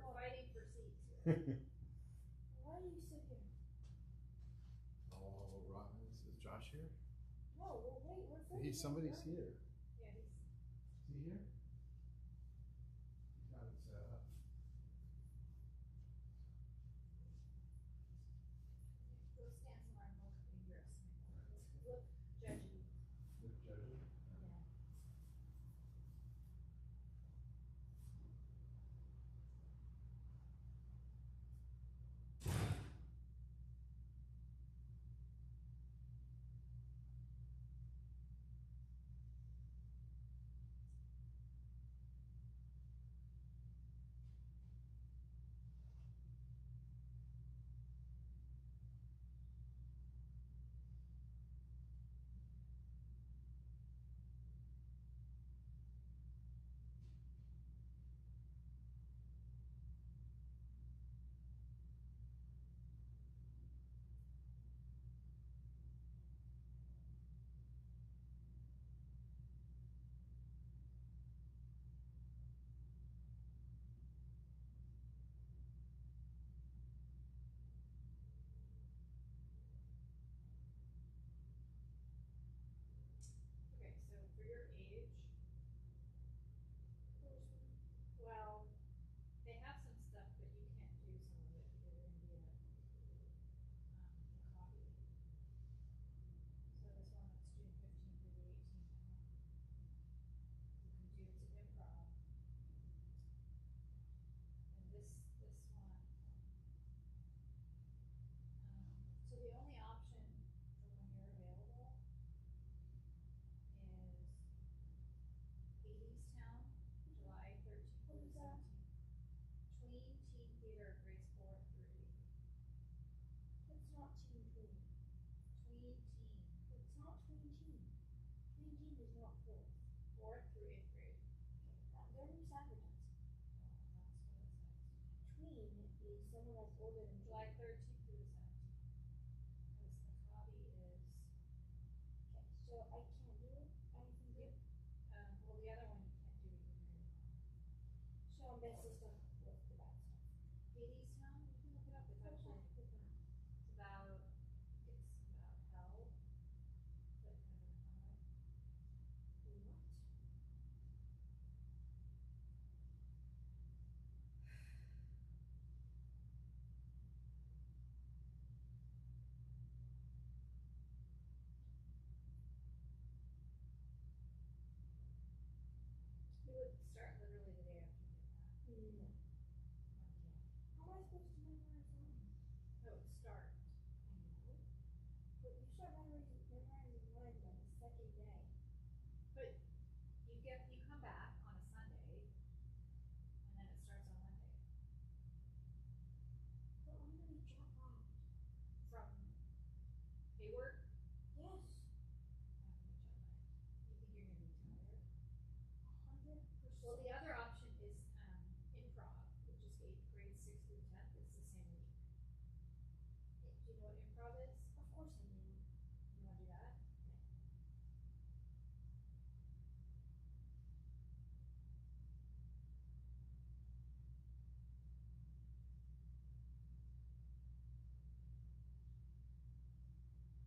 were fighting for seats here. Why do you sit here? Oh, Ron, is Josh here? No, well, wait, we're sitting Somebody's here. here. Yeah, he's. Is he here? He's got it set up. Go stand somewhere and look at your estimate. Look, judgy. Look, judging. Yeah. Okay, so for your age, well, they have some stuff, but you can't do some of it because you're gonna be a copy. So this one that's June 15th through the 18th, you can do it's an improv. And this one, so the only option for when you're available is Hadestown, July 13th What through is that? 17th. Tween Teen Theater, grades 4 through 8. It's not tween. Tween Teen, It's not tween. Tween is not fourth. 4th through 8th grade. Okay, they're misadvertised. Well, that's what it says. Tween is someone that's older than July 13th through the 17th. Because the copy is, Okay, so I can't do it. I can do it. well, the other one you can't do because you're in So I'm basically stuck with the bad stuff. Hadestown, you can look it up, it's actually, it's about, I think it's about hell, but kind of in a fun way. What? It would start literally the day after you get back. No. Okay. How am I supposed to memorize lines? No, it would start. I know. But you start memorizing lines on the second day. But you come back on a Sunday, and then it starts on Monday. But I'm gonna be jet lagged. From Hayward, Yes. not gonna be jet lagged. You think you're gonna be tired? 100%. Well, the other option is improv, which is grades 6 through 10th. It's the same week. Do you know what improv is? Of course I do. You want to do that?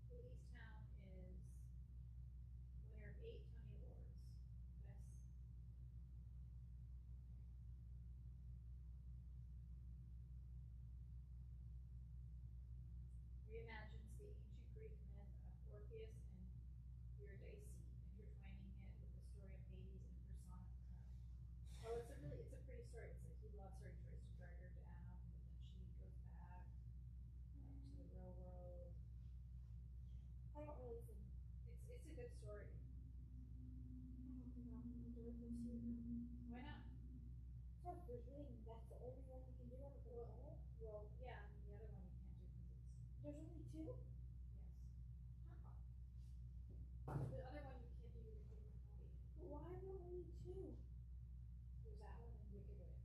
Hadestown is winner of 8 Tony Awards. Best. Reimagines the ancient Greek myth of Orpheus and Eurydice, intertwining it with the story of Hades and Persona. Oh, it's a pretty story. It's like he loves her, he tries to drag her down, but then she goes back to the real world. I don't really think. It's a good story. I don't think I'm gonna do it this year. Why not? So if there's really, that's the only one you can do out of the whole? Well, yeah, and the other one you can't do because it's, There's only two? yes. How? The other one you can't do because you have a copy. But why are there only two? There's that one and Wicked Witch.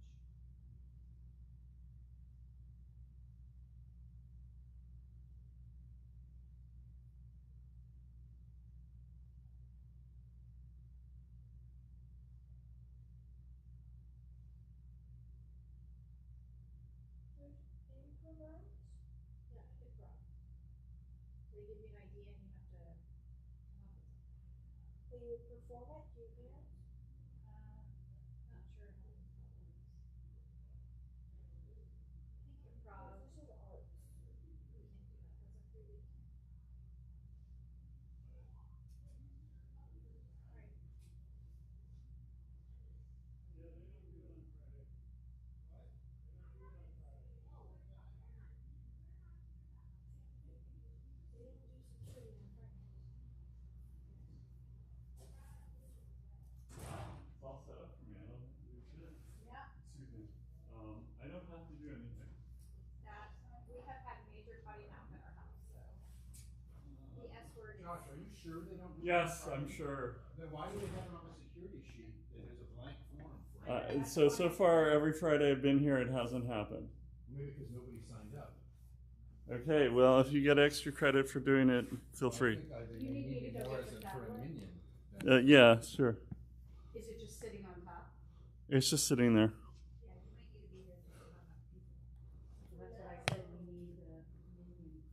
they give you an idea and you have to come up with something. Will you perform it to your parents? Not sure how improv works. I think improv, This is arts. we can't do that, that's a free weekend. Alright. They don't do security on Fridays. It's all set up for me. I don't have to do shit. Yeah, Excuse me. I don't have to do anything. that, we have had major potty mouth at our house, so. The S word is. Josh, are you sure they don't? do Yes, that? I'm sure. Then why do they have it on the security sheet that there's a blank form for it? So far, every Friday I've been here, it hasn't happened. Maybe because nobody signed up. Okay, well, if you get extra credit for doing it, feel free. I think You they need me need to go more get as the a for a tablet? minion. Yeah, sure. Is it just sitting on top? It's just sitting there. Yeah, you might need to be here because there's not enough people. So that's what I said, we need a minion.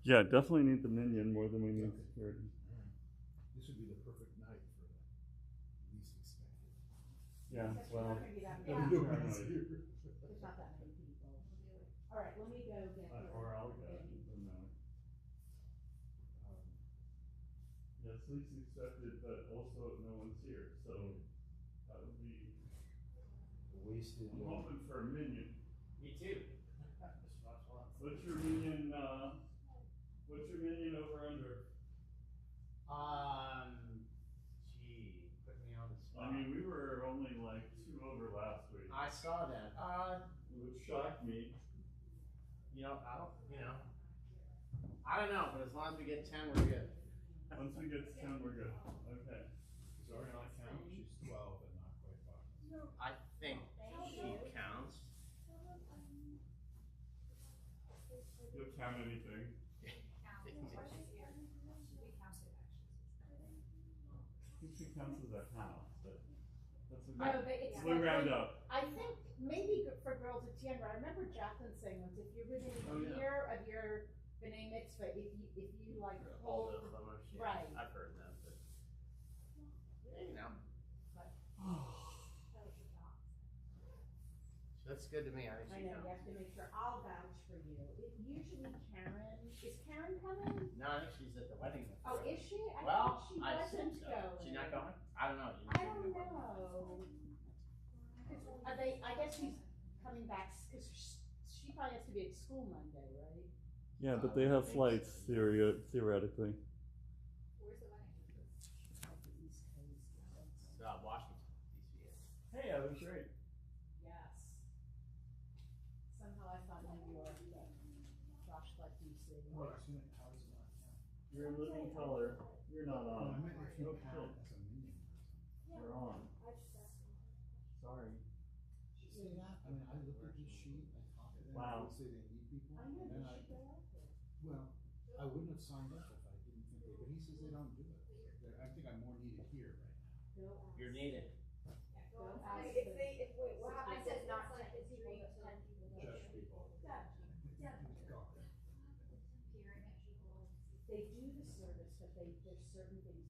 Yeah, definitely need the minion more than we need security. This would be the perfect night for the least expected. Yeah, Except well, you're not gonna be that Yeah, many. nobody's here. There's not that many people. We'll do it. All right, let me go get her. or I'll get it. Doesn't matter. Yes, least expected, but also no one's here, so that would be. Wasted. I'm hoping for a minion. Me too. Just watch once. What's your minion? What's your minion over under? Gee, put me on the spot. I mean, we were only like 2 over last week, I saw that. which shocked me. I don't know, but as long as we get 10, we're good. Once we get to 10, we're good. Okay. Is our not count? She's 12 and not quite 5. I think she counts. You'll count anything. Count, questions here. We counted actually. I think she counts as a house, but that's a No, but it's we'll like, round up. I think maybe for girls it's younger. I remember Jacqueline saying once, if you're within Oh, a yeah. year of your B'nai Mitzvah, if you like All hold, the Chumash, yeah. right. I've heard that, but that's good to me. I think I she know, you counts. have to make sure, I'll vouch for you. Usually Karen, is Karen coming? No, I think she's at the wedding. with Oh, her. is she? I Well, thought she I wasn't assume so. going. She not going? I don't know. You I didn't don't say anything. know. I guess she's coming back, cause she probably has to be at school Monday, right? Yeah, but they have flights theoretically. Where's the wedding? Like the East Coast. It's Washington, D.C. Hey, that was great. Yes. Somehow I thought New York, but Josh like DC. Well, it's gonna, how does it not count? You're a living color. You're not I on. meant if you Oh, count shit. as a minion person. You're on. I just asked them. Sorry. Did you say that? I mean, I looked at this sheet, I talked to them, Wow. they say they need people, I know, and they then I, should go out there. well, I wouldn't have signed up if I didn't think they, but he says they don't do it. I think I'm more needed here right now. Go out. You're needed. Go If ask they, them. wait, what I happens said if not not 10 10 people, people, but 10 people? don't? Just people. Yeah. Yeah. It's gone. Peering at people. They do the service, but there's certain things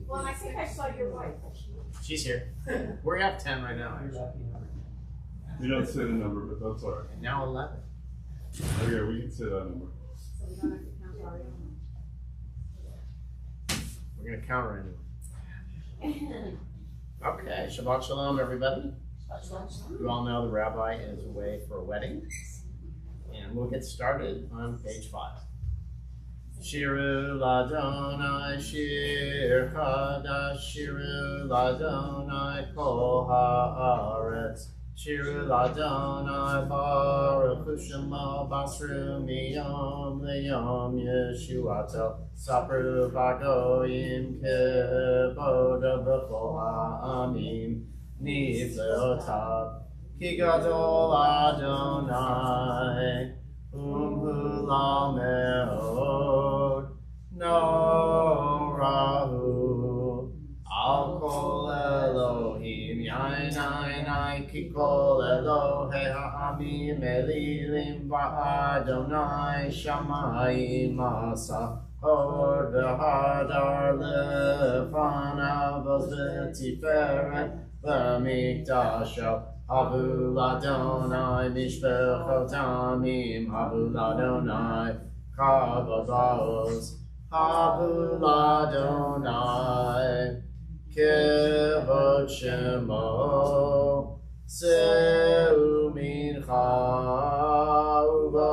Well, I think I saw your wife. She's here. We're at 10 right now, actually. We don't say the number, but that's all right. And now 11. Okay, we can say that number. So we don't have to count Ariana. We're going to count her anyway. Okay, Shabbat Shalom, everybody. You all know the rabbi is away for a wedding. And we'll get started on page 5. Shiru Ladonai Shir Chadash Shiru Ladonai Kol Haaretz Shiru Ladonai Baruch Hu Shemo Basru Miyom Leyom Yeshuato Sapru Bagoyim Kevoda B'chol Ha'amim Nifleotav Ki Gadol Adonai Hulal Me'od No Rahu Al Kol Elohim Yainai Ki Kol Elohei Ha'amim Elilim Ba'adonai Shamayim Asa Hod V'Hadar Lefanav V'Tiferet V'Mikdasho Havu Ladonai Mishpechot Amim Havu Ladonai Kavod Va'oz Havu Ladonai Kevod Shemo Seu Mincha Uvo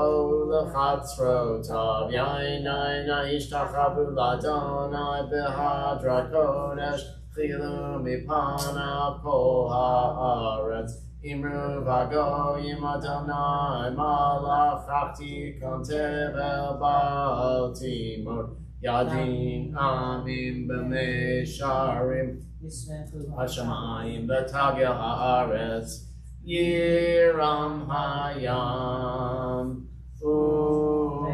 Lechatzrotav Yainai Ishtachavu Ladonai Behadra Kodesh Chilu Mipanav Kol Haaretz Imru Vagoyim Adonai Malach Chakti Kontev El Baal Timor Yadin Amim B'Mesharim Hashamayim B'Tagel Haaretz Yiram Hayam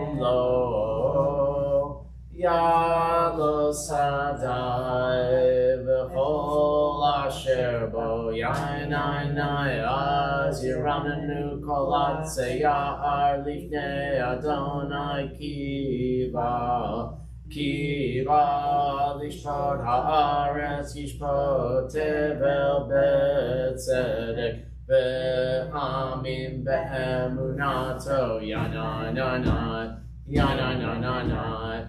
Ulo Yalo Sadai V'chol Asher Bo Yainai Az Yiramenu Kol Atzeyar Lifnei Adonai Kiva Lishpot Haaretz Yishpot Tevel Betzedek Ve'amim Be'emunato Yanai Yanai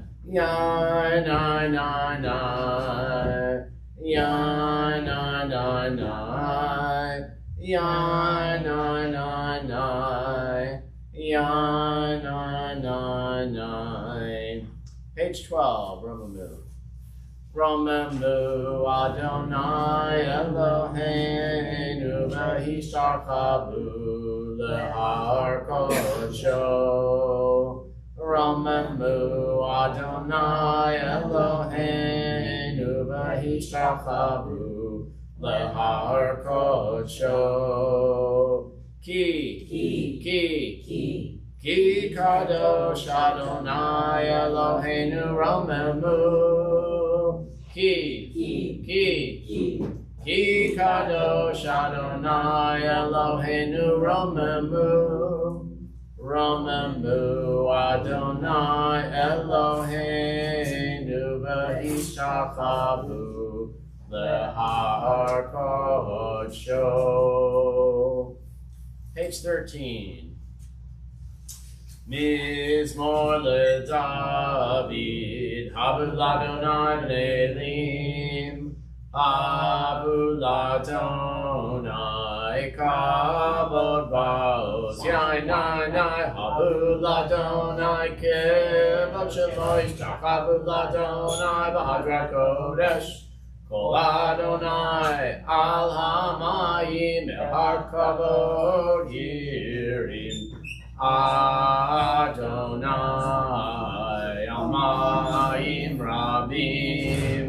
Page 12, Romamu Adonai Eloheinu V'Hisharchavu Le'ar Kodsho Romamu Adonai Eloheinu V'Hisharchavu Le'ar Kodsho Ki Kadosh Adonai Eloheinu Romamu Ki Kadosh Adonai Eloheinu Romamu Adonai Eloheinu V'Hishachavu Le'ar Kodsho. Page 13. Mizmor LeDavid Havu Ladonai B'Nelim Havu Ladonai Kavod Va'oz Yainai Havu Ladonai Kevod Shemo Yishtachavu Ladonai B'Hadrat Kodesh Kol Adonai Al Hamayim El Har Kavod Yirim Adonai Amayim Rabim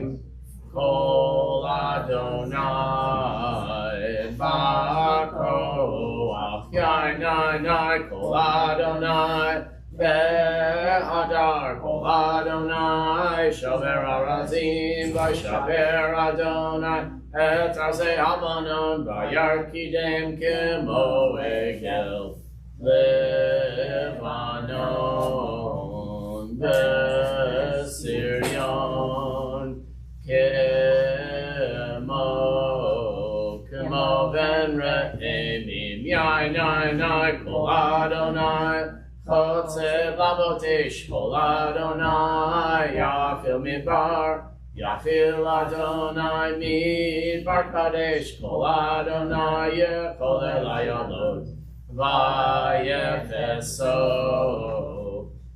Kol Adonai Bakoach Yainai Kol Adonai Be'adar Kol Adonai Shaver Arazim V'Shaver Adonai Et Azei Avanon V'Yarkidem Kemo Egel Levanon, Besirion, Kol Adonai, Chotzev Lavotesh, Kol Adonai, Yafil Midbar, Yafil Adonai Midbar Kadesh, Kol Adonai, Yechol Elayalot, Vayefeso,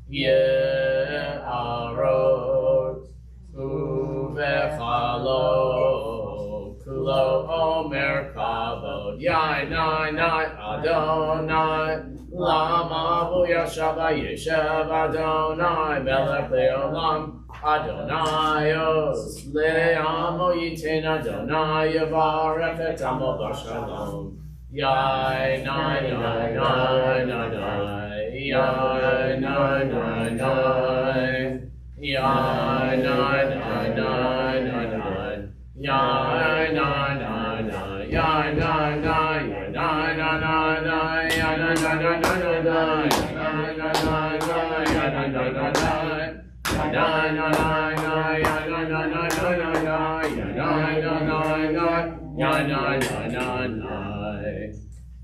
Ye'arot, Uvechalo, Kulo Omer Kavod, Nai Adonai, Lama Vuyashava Yeshev Adonai, Melech Leolam, Adonai Os, Le'amo Yitin Adonai, Yavarech et Amo Bashalom, Nai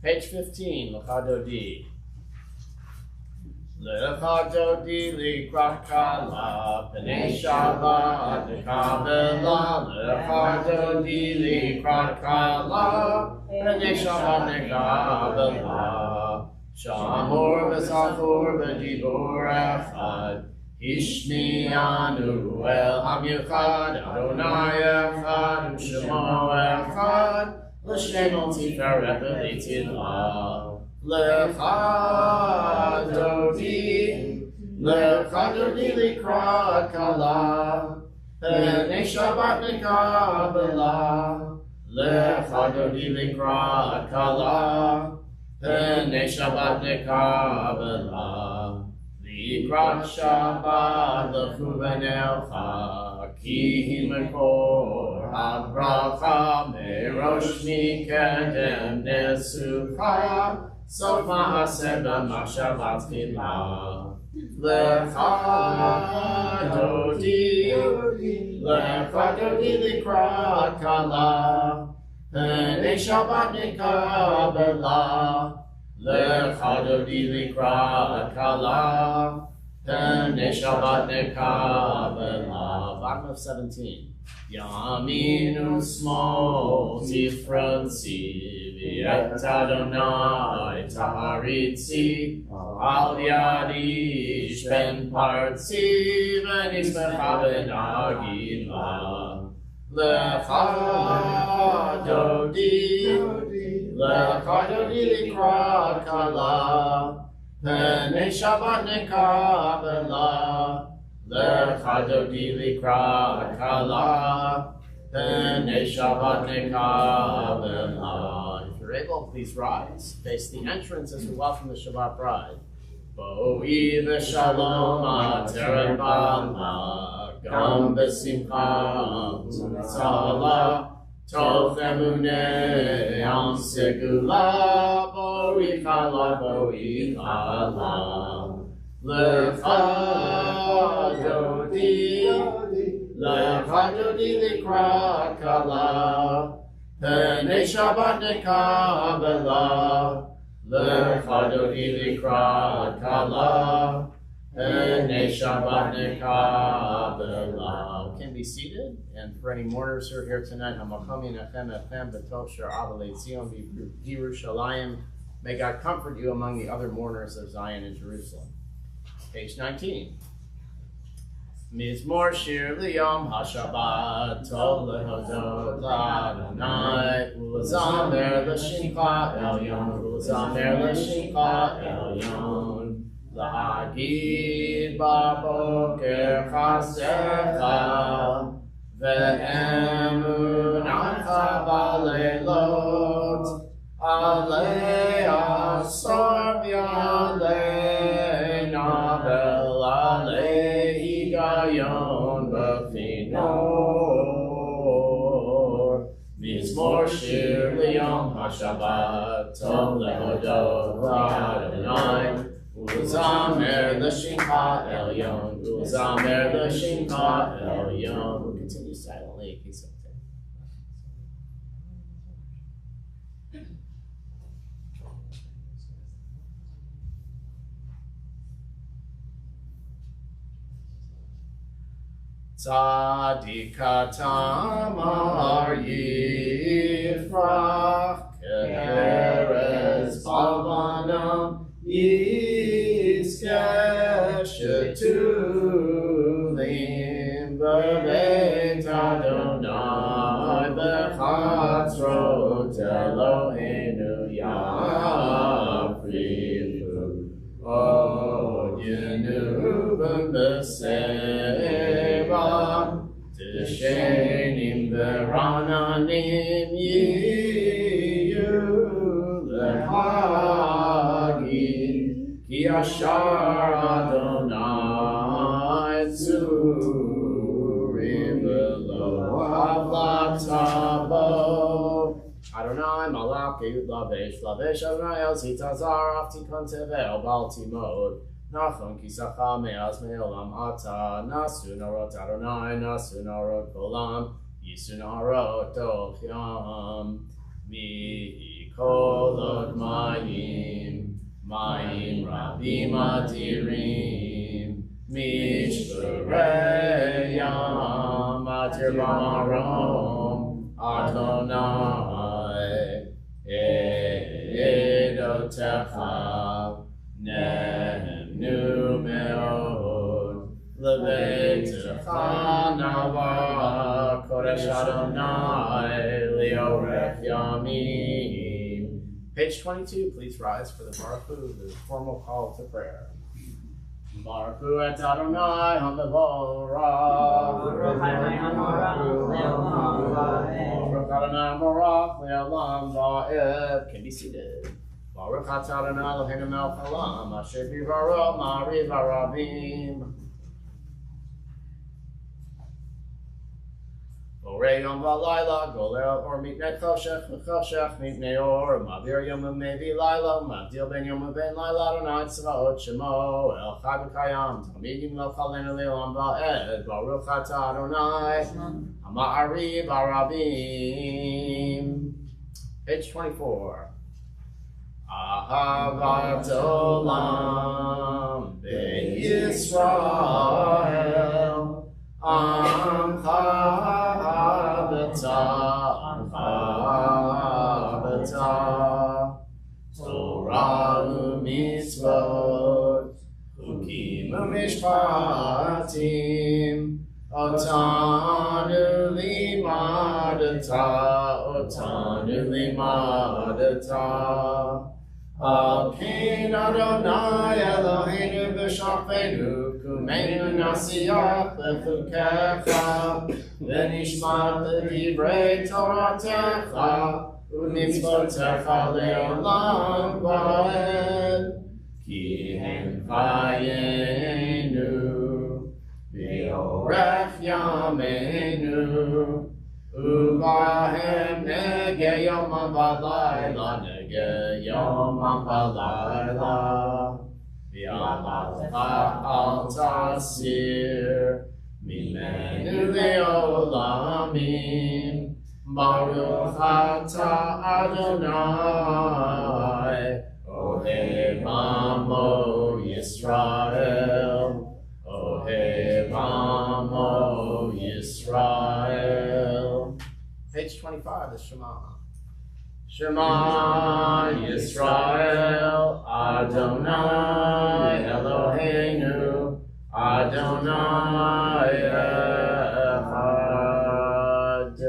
Page 15, L'chadodi. L'chadodi likrakala, Pnei Shabbat nekabela. L'chadodi likrakala, Pnei Shabbat nekabela. Shamor v'safur v'dibur echad, Ishmi'anu el Ham Yechad, Adonai echad, Shemo echad, L'shem tiferet v'leitila. L'chadodi likrat kala, Pnei Shabbat nekabela. L'chadodi likrat kala, Pnei Shabbat nekabela. Likrat Shabbat l'chuven elcha, Ki hi mekor habracha, Merosh mikedem nesucha, Sof ma'aseh b'machshavat tchila. L'chadodi likrat kala, Pnei Shabbat nekabela. L'chadodi likrat kala, Pnei Shabbat nekabela. Bottom of 17. Yamin u'smol tifrotzi, V'et Adonai taharitzi, Al yadi shben partzi, V'nismecha v'nagila. L'chadodi likrat kala, Pnei Shabbat nekabela. L'chadodi likrat kala, Pnei Shabbat nekabela. If you're able, please rise. Face the entrance as we welcome the Shabbat bride. Bo'ii v'shalom ateret bala, Gam b'simcha u'tzala, Tov emuneh am segula, Bo'ii chala, Bo'ii chala. L'chadodi likrat kala, Pnei Shabbat nekabela. L'chadodi likrat kala, Pnei Shabbat nekabela. Can be seated, and for any mourners who are here tonight, Hamakom Yinachem Echem B'tov Shar Abba Le'Tzion B'Yerushalayim. May God comfort you among the other mourners of Zion and Jerusalem. Page 19. Mizmor shir liyom hashabbat, Tov lehodot l'Adonai, U'zamer l'shimcha elyon, U'zamer l'shimcha elyon. L'hagid b'boker chasecha, Ve'emunacha b'leilot, Alei asar v'alei navel, Alei higayon b'finor. Mizmor shir liyom hashabbat, Tov lehodot l'Adonai, U'zamer l'shimcha elyon, U'zamer l'shimcha elyon. We'll continue silently in case of time. Tzadikatamar Yifrach Keperes Balvanam Yizkeh Shetulim B'Beit Adonai B'chatzrot Eloheinu Yafrichu Od Yenubim B'Seba T'shenim B'Rananim Yiyu L'Hagid Ki Ashar Adonai Tzurim V'lo Avlat Tabo Adonai Malach Yud Lavesh Lavesh Adonai El Zitazar Aftikon Tevel Baltimod Nachon Kisacha Meaz Me'olam Ata Nasu Narot Adonai Nasu Narot Kolam Yisu Narot Ochyam Mi Kolot Mayim Mayim Rabim Atirim Mishperei Yam Atir Bamarom Adonai Edotecha Nehemnu Me'od Levetecha Nava Kodesh Adonai Liorech Yamim. Page 22, please rise for the Baruch Hu, the formal call to prayer. Baruch Hu et Adonai HaMevorach. Baruch Adonai HaMevorach Le'olam Va'ed. Can be seated. Baruch atah Adonai Eloheinu melech haolam asher bivaro ma'ariv harabim. Borei yom v'layla golel or mipnei choshech v'choshech mipnei or ma'avir yom u'mevi layla ma'avdil ben yom u'ben layla Adonai tzvaot shemo el chai v'kayam talmidim lo chalenu le'olam va'ed. Baruch atah Adonai ha'ma'ariv harabim. Page 24. Ahavat olam beYisrael Amcha B'tah Torah u'mitzvot Chukim u'mishpatim Otanu limadata Akin Adonai Eloheinu v'shafenu Kumeinu nasiyach lechukecha V'nishmat l'divrei Toratecha U'mitzvotecha le'olam va'ed Ki hem chayenu V'orech yameinu Uvahem nege yomam v'layla nege yomam v'layla V'amatcha al tasir Mimenu le'olamim Baruch atah Adonai Ohev amo Yisrael Ohev amo Yisrael. Page 25 is Shema. Shema Yisrael Adonai Eloheinu Adonai Echad.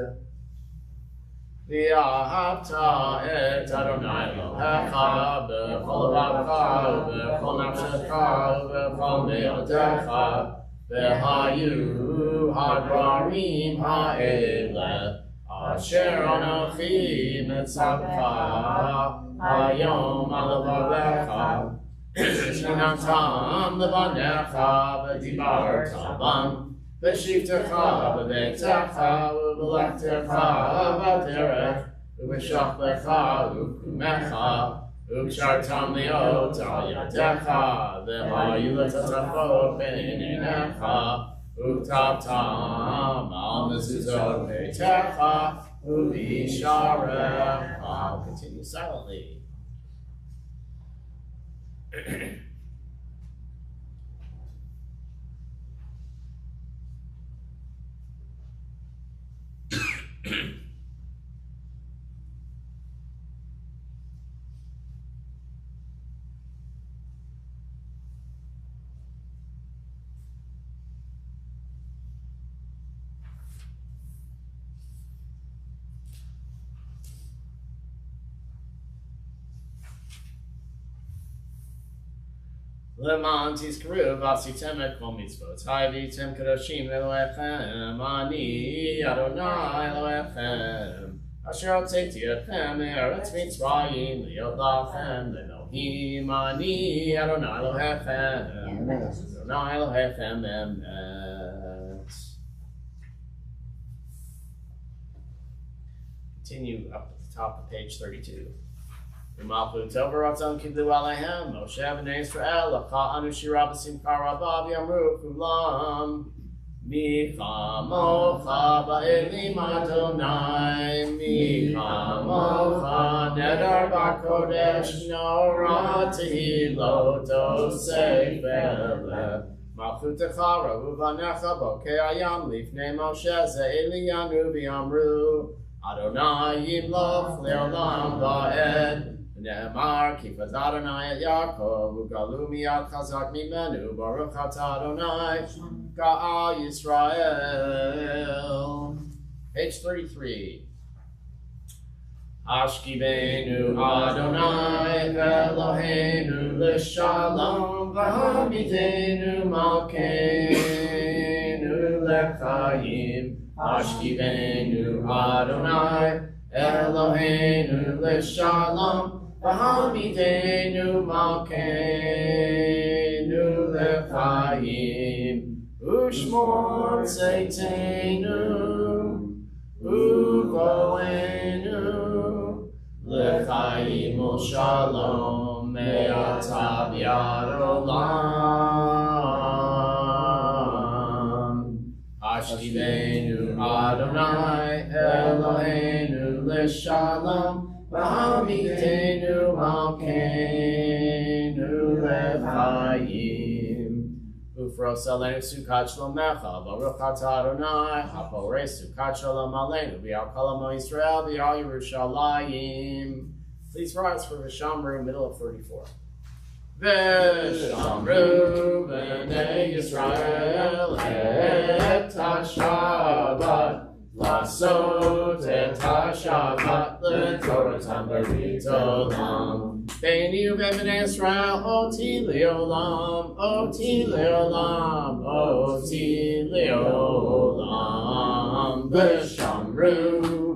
V'ahavta et Adonai Elohecha b'chol levavecha u'b'chol nafshecha u'b'chol me'odecha v'hayu hadvarim ha'eleh asher anochi mitzavcha hayom al levavecha shenamtam levanecha v'dibarta bam v'shivtecha v'beitecha v'lechtecha v'derech v'shachlecha v'kumecha v'kshartam liot al yadecha v'hayu l'tatafot b'neinecha v'ktavtam al mezuzot beitecha v'isharecha. Continue silently. Leman tizkaru v'asitem et kol mitzvot v'hitem kadoshim Elohechem ani Adonai Elohechem asher hotzeti etchem me'eretz Mitzrayim liot lachem Elohim ani Adonai Elohechem Adonai Elohechem emet. Continue up at the top of page 32. U'malchut v'ratzon kidlu alehem Moshe b'nei Yisrael l'cha anu shira b'simcha rabba v'yamru kulam Micha mocha ba'elim Adonai Micha mocha nedar b'kodesh norah tehilot osei v'eleh Malchutecha rahu v'necha bokei hayam lifnei Moshe ze'eliyanu v'yamru Adonai yimloch le'olam va'ed Ne'emar kifaz Adonai et Yaakov ugalu miyad chazak mimenu baruch atah Adonai Ga'al Yisrael. Page 33. Ashkivenu Adonai Eloheinu l'shalom v'hamidenu malkeinu l'chayim Ashkivenu Adonai Eloheinu l'shalom v'hamidenu malkeinu l'chayim Ushmor tzeitenu uvoenu l'chayim u'shalom me'ata v'yad olam Ashkivenu Adonai Eloheinu l'shalom v'hamidenu malkeinu l'chayim Ufros aleinu sukat shlomecha baruch atah Adonai haporei sukat shalom aleinu v'al kol amo Yisrael v'al Yerushalayim. Please rise for V'shamru, middle of 34. V'shamru b'nei Yisrael et ha-Shabbat Lasot et ha-Shabbat l'Toratam berit olam Beini u'ben b'nei Yisrael oti le'olam Oti le'olam Oti le'olam V'shamru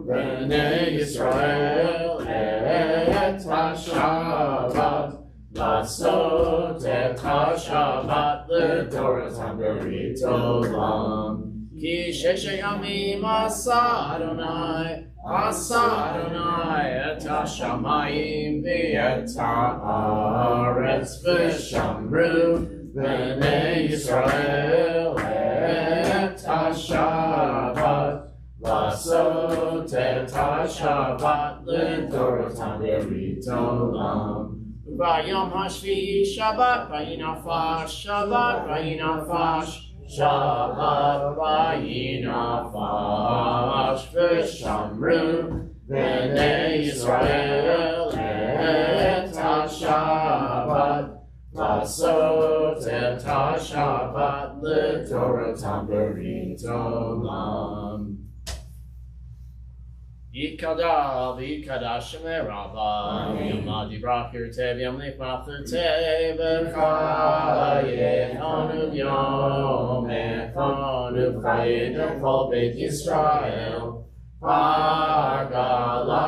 b'nei Yisrael et ha-Shabbat Lasot et ha-Shabbat l'Toratam berit olam Ki sheshe yamim asa Adonai et ha-shamayim v'et ha'aretz v'shamru b'nei Yisrael et ha-Shabbat Lasot et ha-Shabbat l'Toratam berit olam V'yom hashvi'i Shabbat v'yinafash Shabbat v'yinafash Shabbat v'yinafash v'shamru b'nei Yisrael et ha-Shabbat Lasot et ha-Shabbat l'Toratam berit olam Yikada v'yikadash shemei Rabba Yom dibra pirtei v'yom lifmachutei v'chayeh Anu v'yom echanu v'chayeh kol beit Yisrael Bagala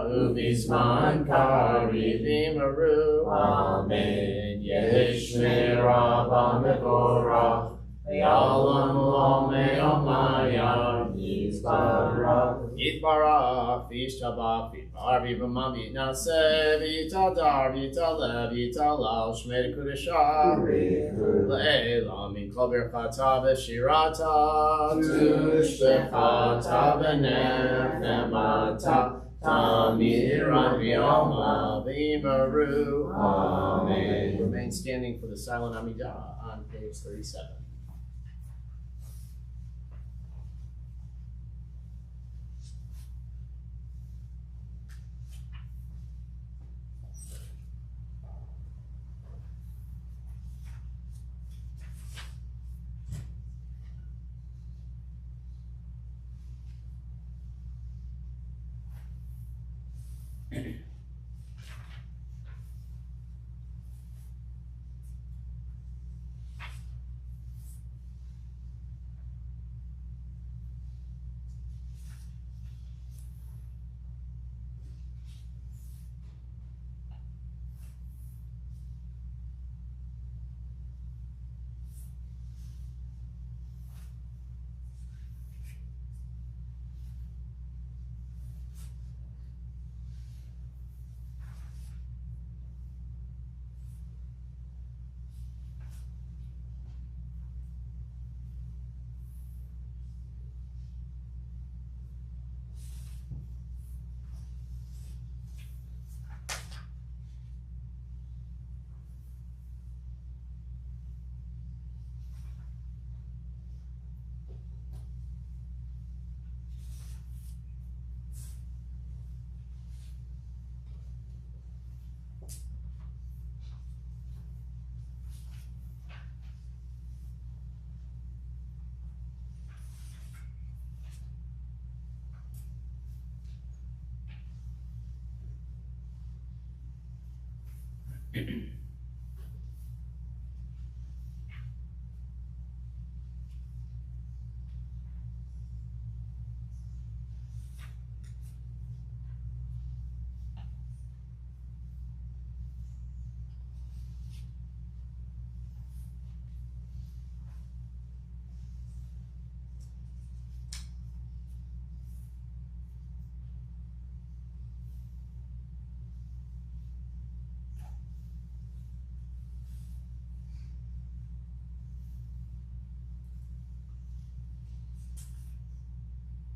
u'bizman kariv imaru Amen Yeshmei Rabba mevorach Ya'olam u'olam hayam Yitbarach v'yishtabach v'yitbar v'yivamam v'yitnaseh v'yitadar v'yitalev v'yitalal shmei kudeshah le'elam min kol birchata v'shirata tushbechata v'nechemata tamiran v'yoma v'imaru. Amen. Remain standing for the silent Amidah on page 37.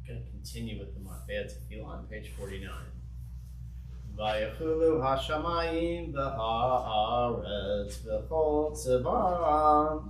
going to continue with the Matbea Tefillah on page 49. Vayachulu hashamayim v'haaretz v'chol tziva'am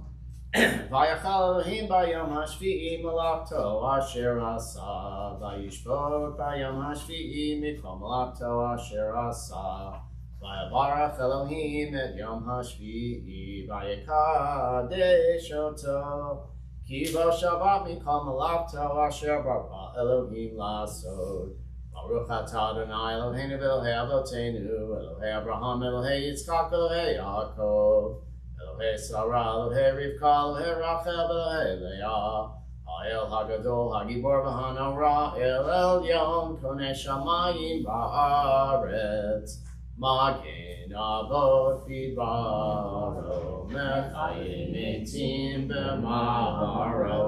Vayachal Elohim bayom hashvi'i malakto asher asa Vayishbot bayom hashvi'i mikol malakto asher asa Vayavarach Elohim et yom hashvi'i vayikadesh oto Ki bo shavat mikol malakto asher bara Elohim lasod Baruch atah Adonai Eloheinu v'Elohei avotenu Elohei Abraham, Elohei Yitzchak, Elohei Yaakov Elohei Sarah, Elohei Rivka, Elohei Rachel, Elohei Leah Ha'el HaGadol, HaGibor v'Hanora El Elyon, Konei Shamayim Ba'aretz Magen Avot Bidbaro Mechayim Etim B'Maro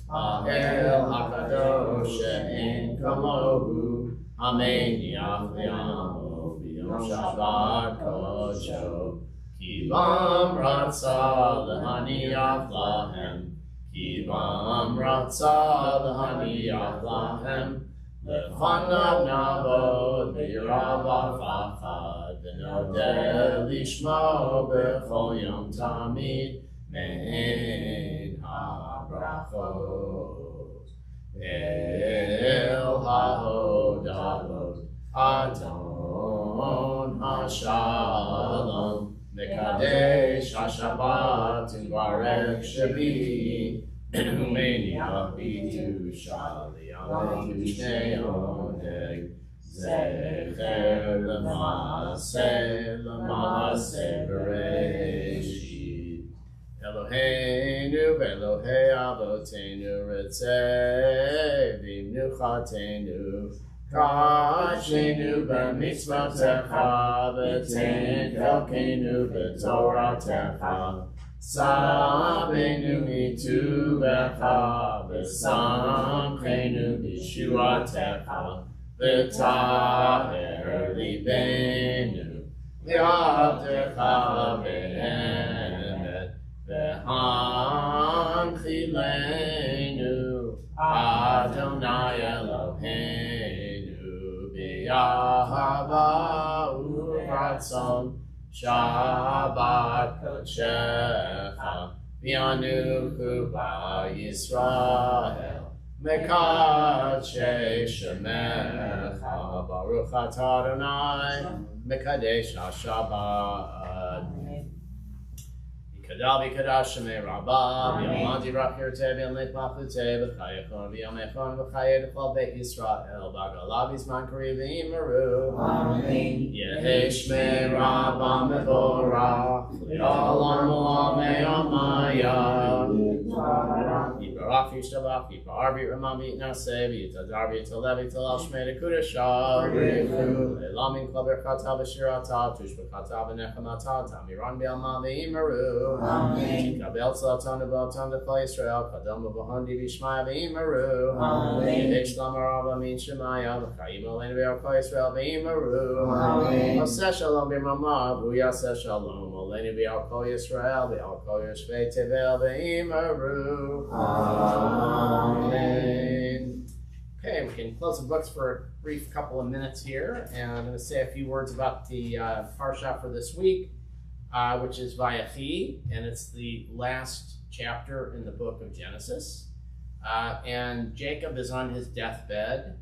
Ha'el HaKadosh She'en Kamohu Amen Yachliamo B'Yom Shabbat Kodsho Ki Bam Ratzah L'Haniach Lahem Ki Bam Ratzah L'Haniach Lahem L'Fanav Navod B'Yirav V'Chachad V'Nodeh Lishmo B'Chol Yom Tamid Mein HaBrachot El HaHodavot Adon HaShalom Mekadesh HaShabbat Uvarech Shevi Umeniach B'Kedusha Li'amen Shnei Oneg Zecher L'Maaseh Bereshit Eloheinu v'Elohei Avotenu Ritzei v'Mnuchatenu Kashenu b'mitzvotecha v'ten chelkenu b'toratecha Sabenu mituvecha v'samchenu b'shuatecha v'taher libenu v'yavdecha v'emet v'hanchilenu Adonai Eloheinu b'yahava u'ratzon Shabbat Kodshecha V'yanuchu ba'Yisrael Mekadshei Shemecha Baruch atah Adonai Mekadesh HaShabbat Kadal v'kadash shemei Rabbah v'yom ha'dirach yirteh v'yom le'tmachuteh v'chayechon v'yom echon v'chayeh d'chol beit Yisrael v'agalav v'zman kariv v'imeru Amen Yehei shmei Rabbah mevorach l'olam olam me'amaya Yibarach v'yishtabach v'yipar v'yirmam v'yitnaseh v'yitadar v'yitalev v'yitalal shmei d'kudashah v'yichu le'lamin kol berchata v'shirata tushbechata v'nechamata tamiran b'yalma v'imeru Amen. Kabel Tzlaton V'Oton V'Chol Yisrael Kadom V'Hondi V'Shmaya V'imeru Amen. Yidei Shlom Arav Amin Shemaya V'Chayim Oleinu V'Chol Yisrael V'imeru Amen. Oseh Shalom B'Mama V'Yaseh Shalom Oleinu V'Chol Yisrael V'Chol Yoshvei Tevel V'imeru Amen. Okay, we can close the books for a brief couple of minutes here, and I'm going to say a few words about the parsha for this week. Which is Vayechi, and it's the last chapter in the book of Genesis. And Jacob is on his deathbed.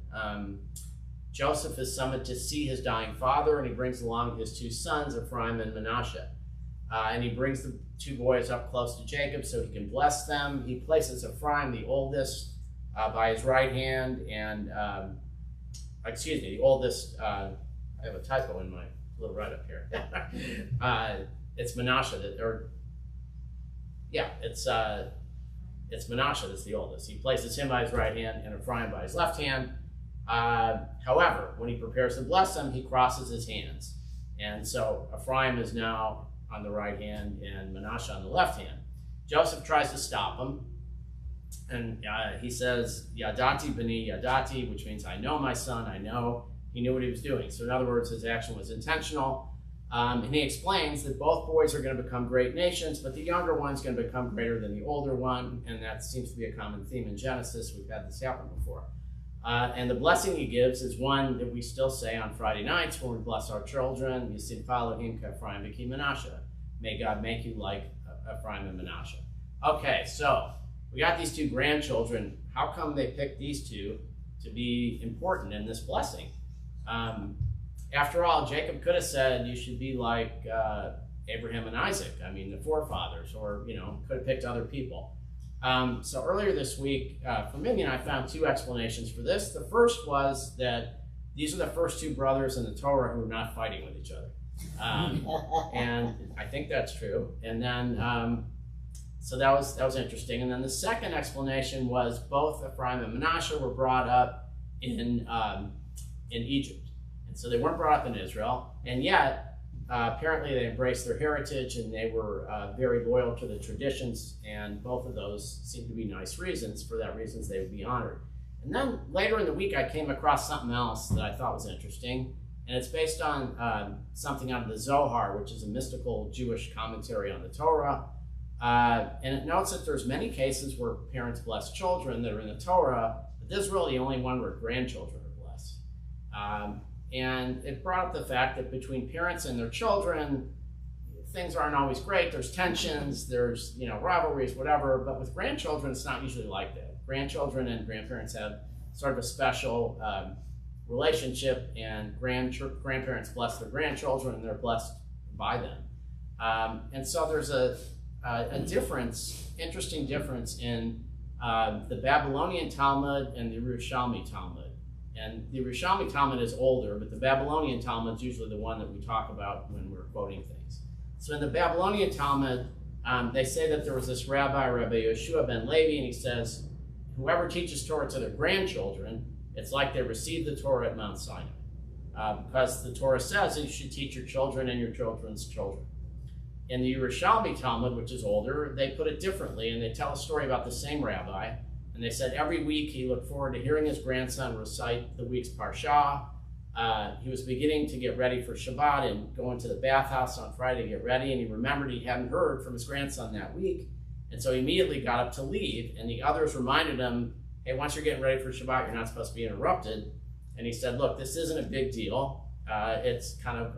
Joseph is summoned to see his dying father, and he brings along his two sons, Ephraim and Manasseh. And he brings the two boys up close to Jacob so he can bless them. He places Ephraim, the oldest, by his right hand, and, the oldest, I have a typo in my little write-up here. It's Manasseh it's Manasseh that's the oldest. He places him by his right hand and Ephraim by his left hand. However, when he prepares to bless them, he crosses his hands. And so Ephraim is now on the right hand and Manasseh on the left hand. Joseph tries to stop him. And he says, Yadati b'ni yadati, which means I know my son, I know. He knew what he was doing. So in other words, his action was intentional. And he explains that both boys are going to become great nations, but the younger one's going to become greater than the older one, and that seems to be a common theme in Genesis. We've had this happen before. And the blessing he gives is one that we still say on Friday nights when we bless our children. Yisimcha Elohim k'Ephraim v'ki Menashe. May God make you like Ephraim and Menashe. Okay, so we got these two grandchildren. How come they picked these two to be important in this blessing? After all, Jacob could have said you should be like Abraham and Isaac. I mean, the forefathers, or could have picked other people. So earlier this week, for Minion, I found two explanations for this. The first was that these are the first two brothers in the Torah who are not fighting with each other. And I think that's true. And then, so that was interesting. And then the second explanation was both Ephraim and Menashe were brought up in Egypt. And so they weren't brought up in Israel. And yet, apparently they embraced their heritage and they were very loyal to the traditions, and both of those seem to be nice reasons. For that reasons, they would be honored. And then later in the week, I came across something else that I thought was interesting, and it's based on something out of the Zohar, which is a mystical Jewish commentary on the Torah. And it notes that there's many cases where parents bless children that are in the Torah, but this is really the only one where grandchildren are blessed. And it brought up the fact that between parents and their children, things aren't always great. There's tensions, there's rivalries, whatever. But with grandchildren, it's not usually like that. Grandchildren and grandparents have sort of a special relationship, and grandparents bless their grandchildren, and they're blessed by them. And so there's a interesting difference in the Babylonian Talmud and the Yerushalmi Talmud. And the Yerushalmi Talmud is older, but the Babylonian Talmud is usually the one that we talk about when we're quoting things. So in the Babylonian Talmud, they say that there was this Rabbi Yeshua ben Levi, and he says, whoever teaches Torah to their grandchildren, it's like they received the Torah at Mount Sinai. Because the Torah says that you should teach your children and your children's children. In the Yerushalmi Talmud, which is older, they put it differently, and they tell a story about the same rabbi. And they said every week he looked forward to hearing his grandson recite the week's parsha. He was beginning to get ready for Shabbat and going to the bathhouse on Friday to get ready, and he remembered he hadn't heard from his grandson that week. And so he immediately got up to leave, and the others reminded him, hey, once you're getting ready for Shabbat, you're not supposed to be interrupted. And he said, look, this isn't a big deal. It's kind of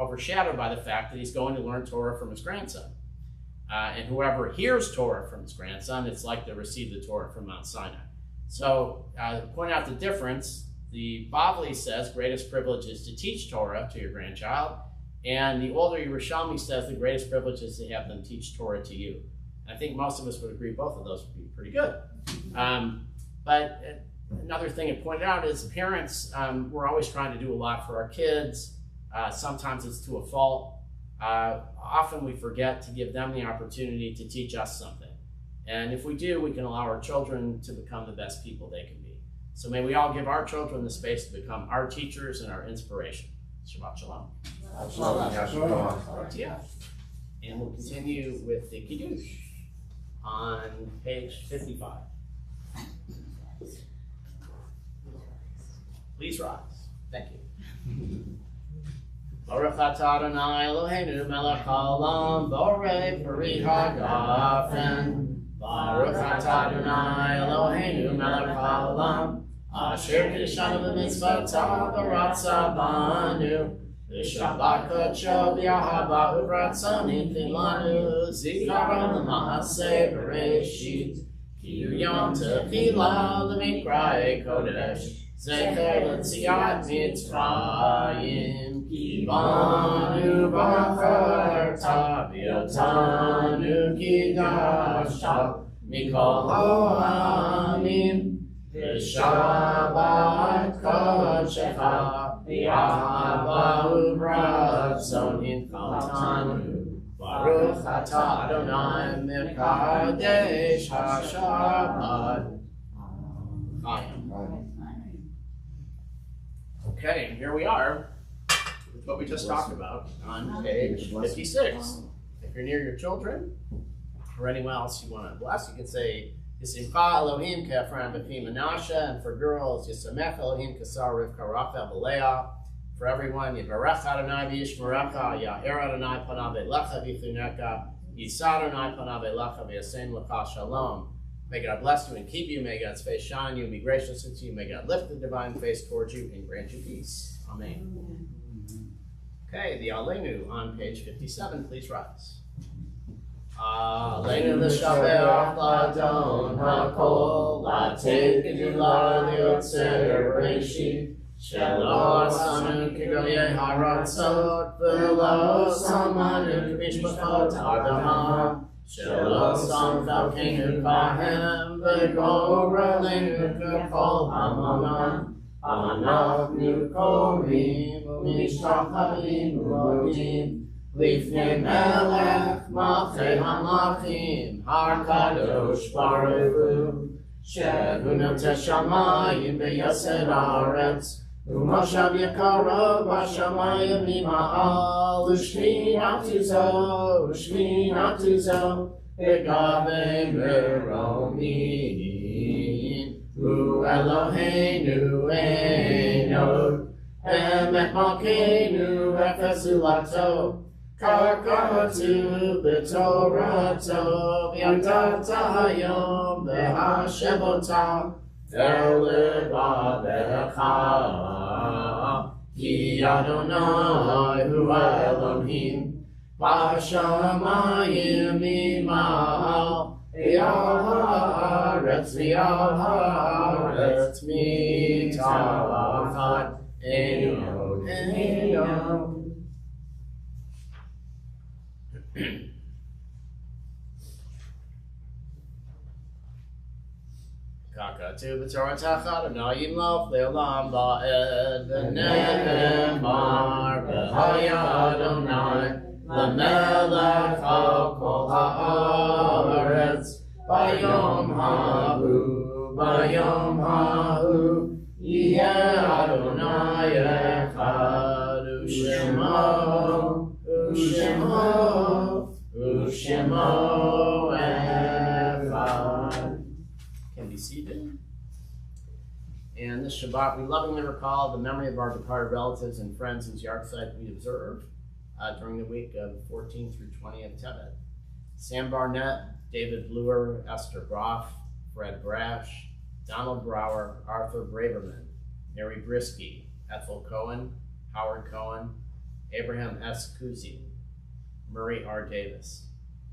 overshadowed by the fact that he's going to learn Torah from his grandson. And whoever hears Torah from his grandson, it's like they received the Torah from Mount Sinai. So to point out the difference, the Bavli says greatest privilege is to teach Torah to your grandchild, and the older Yerushalmi says the greatest privilege is to have them teach Torah to you. And I think most of us would agree both of those would be pretty good. But another thing it pointed out is parents, we're always trying to do a lot for our kids. Sometimes it's to a fault. Often we forget to give them the opportunity to teach us something. And if we do, we can allow our children to become the best people they can be. So may we all give our children the space to become our teachers and our inspiration. Shabbat Shalom. Yeah. And we'll continue with the Kiddush on page 55. Please rise. Thank you. Baruch atah Adonai Eloheinu melech haolam borei peri hagafen. Baruch atah Adonai Eloheinu melech haolam asher kiddushanu b'mitzvotav v'ratza banu v'shabbat kodsho v'yahava u'ratzoni filanu zikaron l'ma'aseh b'reshit kiyu yom tefillah l'mikra'ei kodesh zecher l'tziat mitzrayim Kibanu b'charta v'yotanu kidashta mikol ha'amim v'shabbat kodshecha v'yahava u'ratzon hinkaltanu Baruch atah Adonai mekadesh ha'shabbat. Okay, and here we are. What we just talked about on page 56. If you're near your children, or anyone else you want to bless, you can say Yisimcha Elohim k'Ephraim v'ki Menashe, and for girls, Yisamech Elohim k'Sara Rivka Rachel v'Leah. For everyone, Yivarech Adonai v'yishmerecha, Ya'er Adonai panav elecha v'chuneka, Yisa Adonai panav elecha v'yasein lecha shalom. May God bless you and keep you. May God's face shine on you and be gracious to you. May God lift the divine face towards you and grant you peace. Amen. Okay, the Aleinu on page 57. Please rise. Aleinu l'shabeach l'adon hakol l'atid gedulah liotzer Bereshit shelo asanu k'goyei haratzot v'lo samanu k'mishpachot Adama shelo samchalkenu kahem v'gorelenu k'kol hamanan anachnu korim u'mishtachavim u'modim Lifnei Melech Malchei HaMlachim Har Kadosh Baruch Hu Shehu Noteh Shamayim V'Yaseh Haaretz U'Moshav Yekaro B'Shamayim Mima'al U'Shminatu Zo Be'Gavei Meromin U'Eloheinu Eno Emet Malkeinu Efes Ulato Karkatu b'Torato v'yadata hayom v'hashevota elevadecha ki Adonai hu Elohim b'shamayim mima'al v'yal haaretz mitachat Eino. Kakatu b'Torah tachad Adonai yimloch le'olam ba'ed v'ne'emar v'haya Adonai l'melech al kol ha'aretz bayom ha'u yeh Adonai echad U'shemo echad. Can be seated. And this Shabbat, we lovingly recall the memory of our departed relatives and friends whose yahrzeit we observe during the week of 14th through 20th Tevet. Sam Barnett, David Bluer, Esther Groff, Fred Brash, Donald Brower, Arthur Braverman, Mary Brisky, Ethel Cohen, Howard Cohen, Abraham S. Kuzi, Murray R. Davis,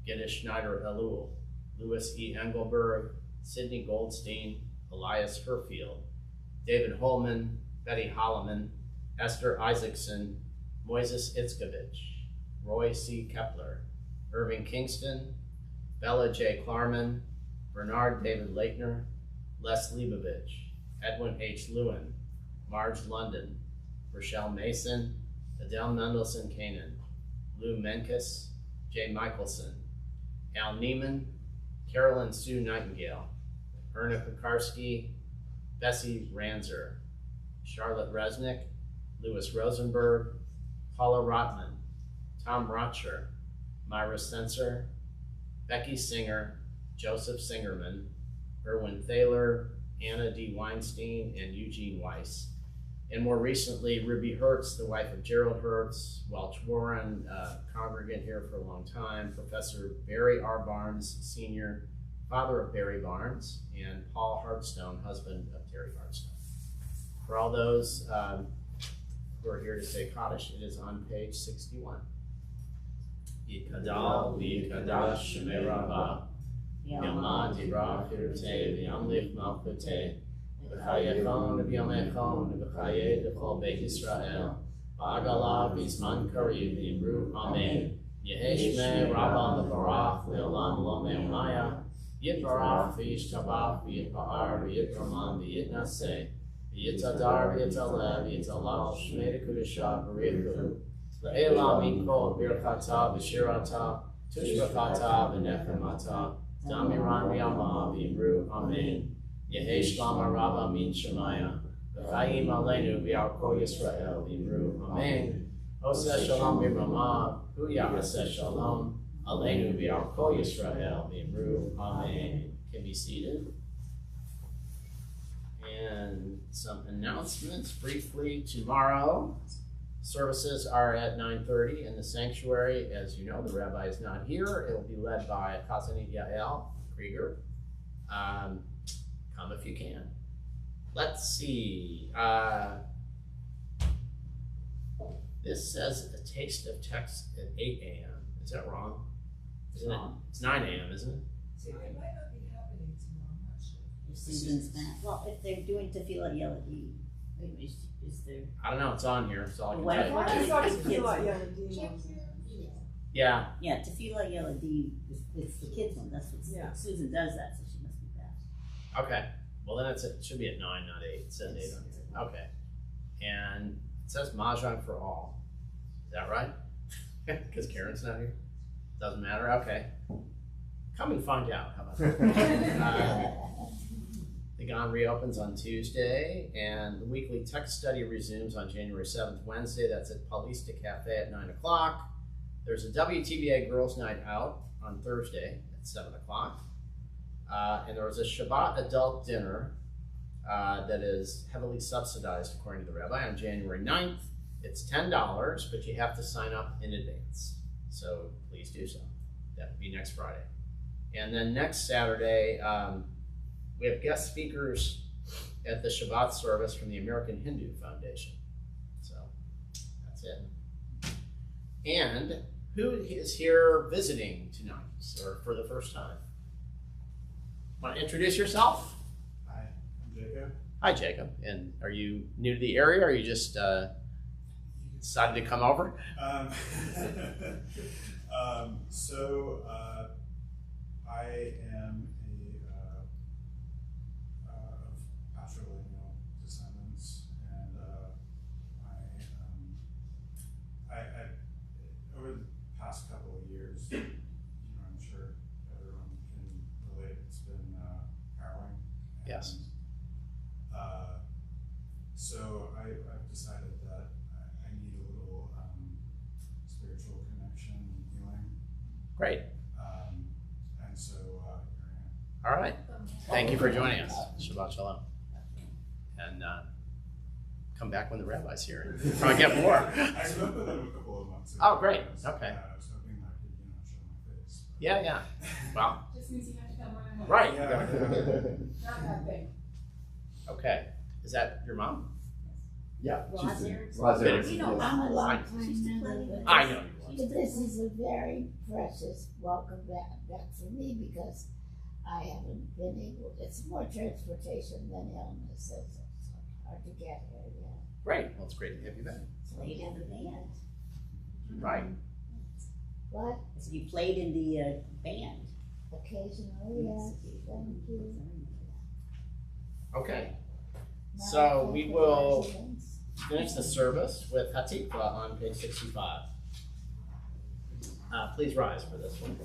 Gitta Schneider Elul, Louis E. Engelberg, Sidney Goldstein, Elias Herfield, David Holman, Betty Holloman, Esther Isaacson, Moises Itzkovich, Roy C. Kepler, Irving Kingston, Bella J. Klarman, Bernard David Leitner, Les Leibovich, Edwin H. Lewin, Marge London, Rochelle Mason, Adele Mendelson Kanan, Lou Menkes, Jay Michelson, Al Neiman, Carolyn Sue Nightingale, Erna Pekarsky, Bessie Ranzer, Charlotte Resnick, Louis Rosenberg, Paula Rotman, Tom Rotcher, Myra Sensor, Becky Singer, Joseph Singerman, Erwin Thaler, Anna D. Weinstein, and Eugene Weiss. And more recently, Ruby Hertz, the wife of Gerald Hertz, Welch Warren, congregant here for a long time, Professor Barry R. Barnes, Sr., father of Barry Barnes, and Paul Hartstone, husband of Terry Hartstone. For all those who are here to say Kaddish, it is on page 61. Yikadal v'yikadash shemei Rabbah, Yamad Yirach Hirtei v'yamlich Malchutei, V'chayechon v'yamechon v'chayei d'chol Beit Yisrael, V'agala v'zman kariv v'yimru Amen. Yehei shmei Rabbah l'barach le'olam lo me'onaya, Yitbarach v'yishtabach v'yitpa'ar v'yitraman v'yitnaseh, v'yitadar v'yitaleh v'yitalal shmei d'kudashah v'richu, Le'ela mikol birchata v'shirata, tushbachata v'nechemata, Damiran v'yama v'imru Amen. Yehei shlama rabba min shemaya, v'chayim aleinu v'yarko Yisrael v'imru Amen. Oseh shalom v'rama, hu ya'aseh shalom, aleinu v'yarko Yisrael v'imru Amen. Can be seated. And some announcements briefly. Tomorrow, services are at 9:30 in the sanctuary. As you know, the rabbi is not here. It will be led by Chazanit Yael Krieger. Come if you can. Let's see. This says a taste of text at 8 a.m. Is that wrong? Isn't it? It's 9 a.m., isn't it? It might not be happening tomorrow, I'm not sure. Susan's back. Well, if they're doing Tefillah Yeladi, is there? I don't know. It's on here. That's all I can What tell if- you. what I if- thought Kids. it's feel like Yellow Yeah. Yeah, Tefillah Yeladi, it's the kids one, that's Yeah. what, Susan does that, so she must be back. Okay. Well, then it should be at 9, not 8. It says 8 on here. Okay. And it says Mahjong for all. Is that right? Because Karen's not here? Doesn't matter? Okay. Come and find out. How about that? The GON reopens on Tuesday, and the weekly tech study resumes on January 7th, Wednesday. That's at Paulista Cafe at 9 o'clock. There's a WTBA Girls' Night Out on Thursday at 7 o'clock. And there was a Shabbat adult dinner that is heavily subsidized, according to the rabbi, on January 9th. It's $10, but you have to sign up in advance. So please do so. That would be next Friday. And then next Saturday, we have guest speakers at the Shabbat service from the American Hindu Foundation. So that's it. And who is here visiting tonight or for the first time? Want to introduce yourself? Hi, I'm Jacob. Hi, Jacob. And are you new to the area, or are you just decided to come over? I am of patrilineal descendants, and I over the past couple of years, I'm sure everyone can relate. It's been harrowing. Yes. And, so I've decided that I need a little spiritual connection and healing. Great. And so here All right. Thank you for joining us. Shabbat Shalom. And come back when the rabbi's here and probably get more. I am. I spoke with him a couple of months ago. Oh, great. So, Okay. I was hoping I could, show my face. But Yeah. Well, Just means you have to come on. right. Yeah. Not that big. Okay. Is that your mom? Yeah. Roz Erickson. Roz You Erickson, know, yes. I'm a long I- time member. I know you But this is a very precious welcome back for me because I haven't been able, it's more transportation than illness. It's hard to get here, yeah. Great. Well, it's great to have you back. Played in the band. Right. What? So you played in the band. Occasionally, yes, thank you. Okay. Now So I we think will residents- finish the service with Hatikva on page 65. Please rise for this one.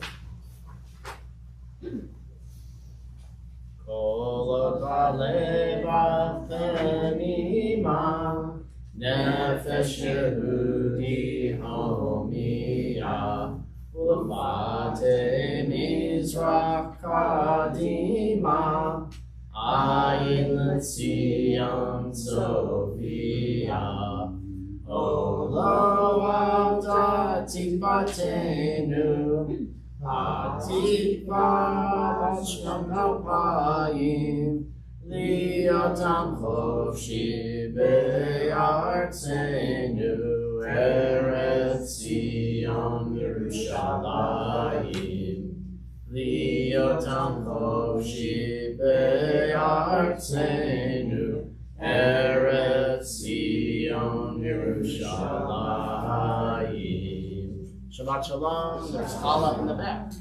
Kol odale b'chenima, nefesh Yehudi homiya, ulfate mizrach kadima, ayin l'tzion Sophia. Olo avta tikvatenu, Atikva b'shem alpayim, liyotam chofshi be'artzenu, Eretz Zion Yerushalayim. Liyotam chofshi be'artzenu, Eretz Zion Yerushalayim. Shabbat Shalom. There's Allah in the back.